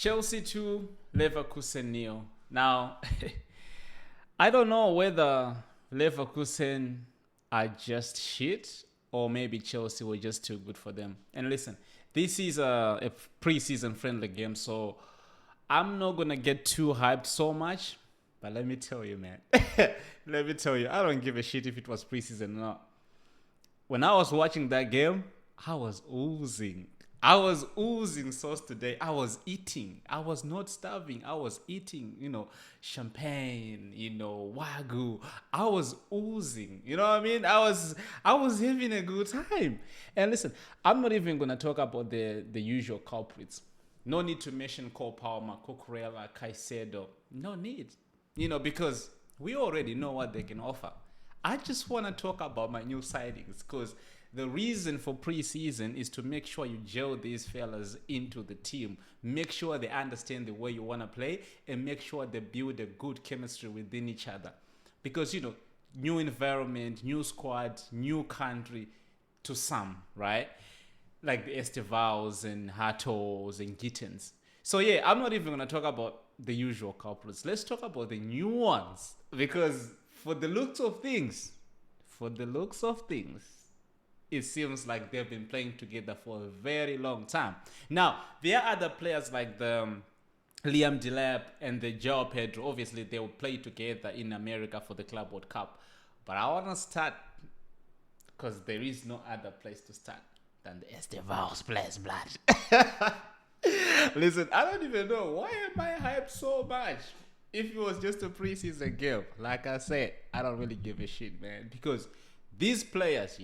Chelsea 2, Leverkusen nil. Now, I don't know whether Leverkusen are just shit or maybe Chelsea were just too good for them. And listen, this is a preseason friendly game, so I'm not gonna get too hyped so much. But let me tell you, man. Let me tell you, I don't give a shit if it was preseason or not. When I was watching that game, I was oozing. I was oozing sauce today. I was eating. I was not starving. I was eating, champagne, wagyu. I was oozing. You know what I mean? I was having a good time. And listen, I'm not even gonna talk about the usual culprits. No need to mention Cole Palmer, Cucurella, Caicedo. No need. Because we already know what they can offer. I just want to talk about my new sightings because the reason for preseason is to make sure you gel these fellas into the team, make sure they understand the way you want to play, and make sure they build a good chemistry within each other. Because, new environment, new squad, new country to some, right? Like the Estevaos and Hatos and Gittens. So, yeah, I'm not even going to talk about the usual culprits. Let's talk about the new ones because for the looks of things, it seems like they've been playing together for a very long time. Now, there are other players like the Liam Delap and the Joao Pedro. Obviously, they will play together in America for the Club World Cup. But I want to start because there is no other place to start than the Estevao's place, blood. Listen, I don't even know why am I hyped so much. If it was just a preseason game, like I said, I don't really give a shit, man. Because these players,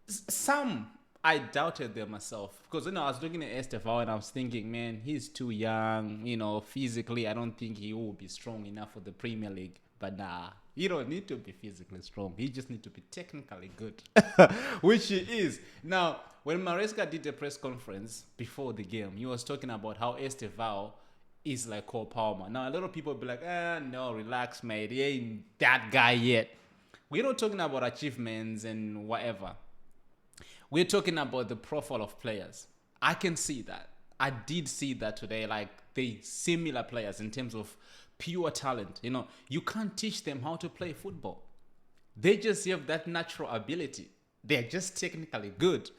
some I doubted them myself. Because I was looking at Estevao and I was thinking, man, he's too young. Physically, I don't think he will be strong enough for the Premier League. But nah, you don't need to be physically strong. He just need to be technically good, which he is. Now, when Maresca did a press conference before the game, he was talking about how Estevao is like Cole Palmer. Now, a lot of people be like, no, relax, mate. He ain't that guy yet. We're not talking about achievements and whatever. We're talking about the profile of players. I can see that. I did see that today. Like, they similar players in terms of pure talent. You can't teach them how to play football. They just have that natural ability. They're just technically good.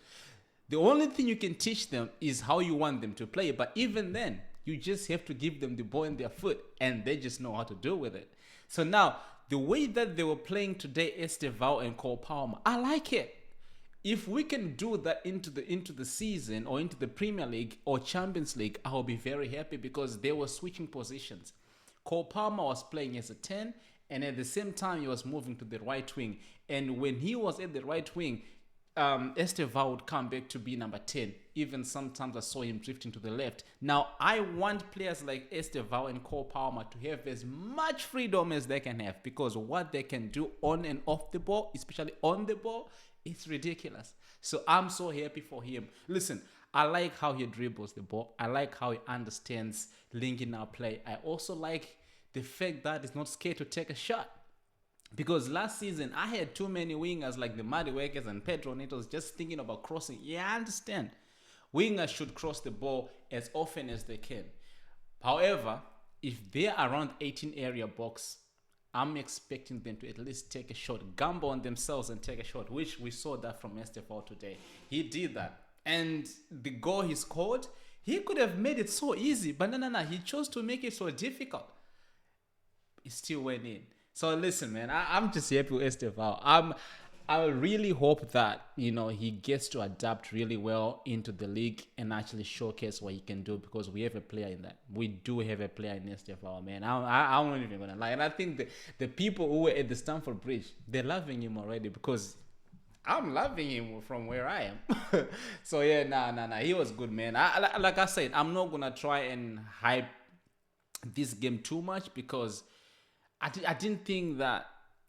The only thing you can teach them is how you want them to play. But even then, you just have to give them the ball in their foot and they just know how to deal with it. So now, the way that they were playing today, Estevao and Cole Palmer, I like it. If we can do that into the season or into the Premier League or Champions League, I will be very happy because they were switching positions. Cole Palmer was playing as a 10 and at the same time he was moving to the right wing. And when he was at the right wing, Estevao would come back to be number 10. Even sometimes I saw him drifting to the left. Now, I want players like Estevao and Cole Palmer to have as much freedom as they can have because what they can do on and off the ball, especially on the ball, it's ridiculous. So I'm so happy for him. Listen, I like how he dribbles the ball. I like how he understands linking up play. I also like the fact that he's not scared to take a shot. Because last season, I had too many wingers like the Muddy Wakers and Pedro Netos just thinking about crossing. Yeah, I understand. Wingers should cross the ball as often as they can. However, if they're around 18 area box, I'm expecting them to at least take a shot, gamble on themselves and take a shot, which we saw that from Estevao today. He did that. And the goal he scored, he could have made it so easy, but no. He chose to make it so difficult. He still went in. So listen, man, I'm just happy with Estevao. I really hope that, he gets to adapt really well into the league and actually showcase what he can do because we have a player in that. We do have a player in Estevao, man. I'm not even going to lie. And I think the people who were at the Stamford Bridge, they're loving him already because I'm loving him from where I am. So, yeah, nah. He was good, man. Like I said, I'm not going to try and hype this game too much because I didn't think that.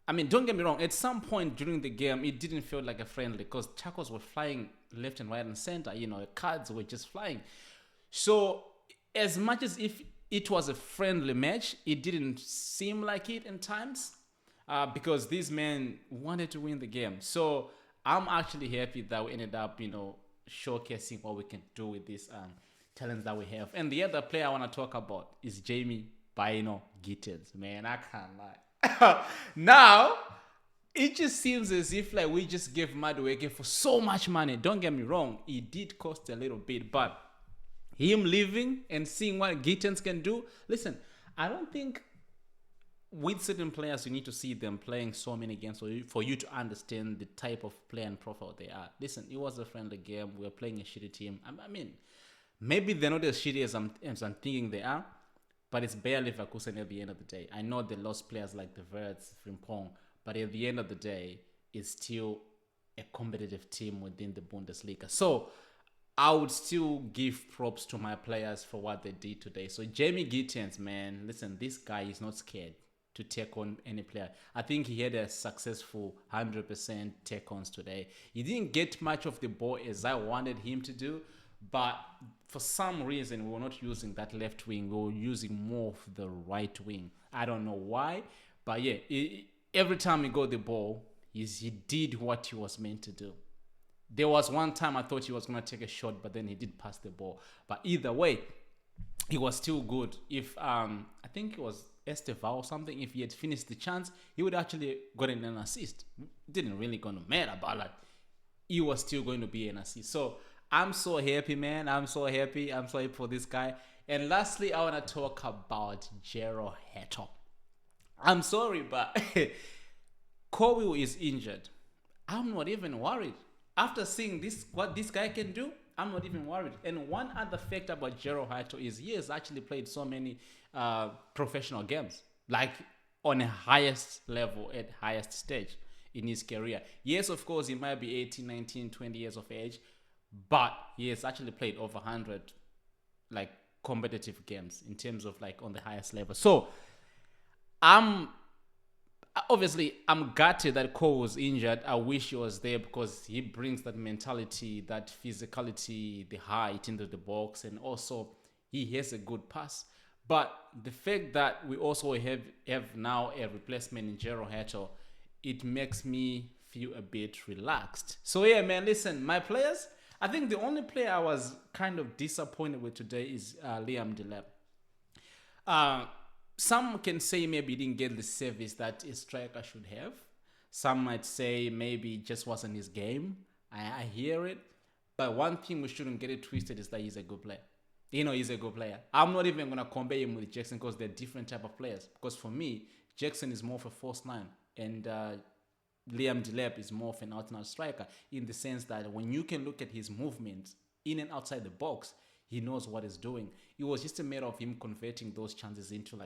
I mean, don't get me wrong. At some point during the game, it didn't feel like a friendly because Chacos were flying left and right and center. Cards were just flying. So, as much as if it was a friendly match, it didn't seem like it in times because these men wanted to win the game. So, I'm actually happy that we ended up, showcasing what we can do with this talents that we have. And the other player I want to talk about is Jamie Bino Gittens. Man, I can't lie. Now, it just seems as if like we just gave Madueke for so much money. Don't get me wrong, it did cost a little bit, but him leaving and seeing what Gittens can do. Listen, I don't think with certain players you need to see them playing so many games for you to understand the type of player and profile they are. Listen, it was a friendly game. We were playing a shitty team. I mean, maybe they're not as shitty as I'm thinking they are, but it's barely Leverkusen at the end of the day. I know they lost players like the Verts, Frimpong, but at the end of the day, it's still a competitive team within the Bundesliga. So I would still give props to my players for what they did today. So Jamie Gittens, man, listen, this guy is not scared to take on any player. I think he had a successful 100% take-ons today. He didn't get much of the ball as I wanted him to do, but for some reason, we were not using that left wing. We were using more of the right wing. I don't know why, but yeah, every time he got the ball, he did what he was meant to do. There was one time I thought he was going to take a shot, but then he did pass the ball. But either way, he was still good. If I think it was Estevao or something, if he had finished the chance, he would actually gotten an assist. It didn't really going to matter, but like, he was still going to be an assist. So I'm so happy, man. I'm so happy. I'm so happy for this guy. And lastly, I want to talk about Jero Hato. I'm sorry, but Kobe is injured. I'm not even worried. After seeing this, what this guy can do, I'm not even worried. And one other fact about Jero Hato is he has actually played so many professional games, like on a highest level, at highest stage in his career. Yes, of course, he might be 18, 19, 20 years of age, but he has actually played over 100 like competitive games in terms of like on the highest level. So I'm gutted that Cole was injured. I wish he was there because he brings that mentality, that physicality, the height into the box, and also he has a good pass. But the fact that we also have now a replacement in Jero Hato, it makes me feel a bit relaxed. So yeah, man, listen, my players, I think the only player I was kind of disappointed with today is Liam Delap. Some can say maybe he didn't get the service that a striker should have. Some might say maybe it just wasn't his game. I hear it. But one thing we shouldn't get it twisted is that he's a good player. He's a good player. I'm not even going to compare him with Jackson because they're different type of players. Because for me, Jackson is more of a false nine. And Liam Delap is more of an out-and-out striker in the sense that when you can look at his movements in and outside the box, he knows what he's doing. It was just a matter of him converting those chances into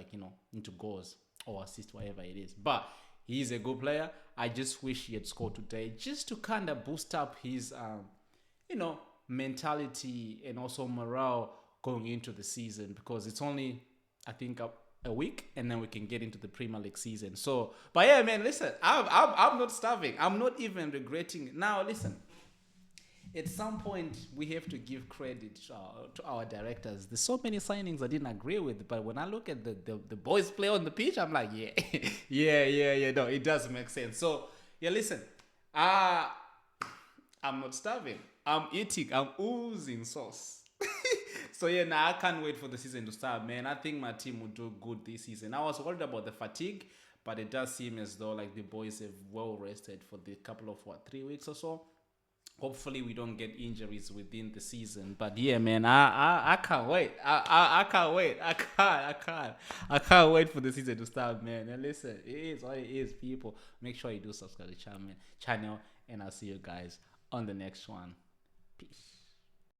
into goals or assists, whatever it is. But he's a good player. I just wish he had scored today just to kind of boost up his, mentality and also morale going into the season because it's only, I think, a week and then we can get into the Premier League season. So, but yeah, man, listen, I'm not starving. I'm not even regretting it. Now, listen. At some point, we have to give credit to our directors. There's so many signings I didn't agree with, but when I look at the boys play on the pitch, I'm like, yeah, yeah, no, it does make sense. So, yeah, listen, I'm not starving. I'm eating. I'm oozing sauce. So, yeah, now I can't wait for the season to start, man. I think my team will do good this season. I was worried about the fatigue, but it does seem as though like the boys have well rested for the couple of, 3 weeks or so. Hopefully we don't get injuries within the season. But yeah, man, I can't wait. I can't wait. I can't wait for the season to start, man. And listen, it is what it is, people. Make sure you do subscribe to the channel, and I'll see you guys on the next one. Peace.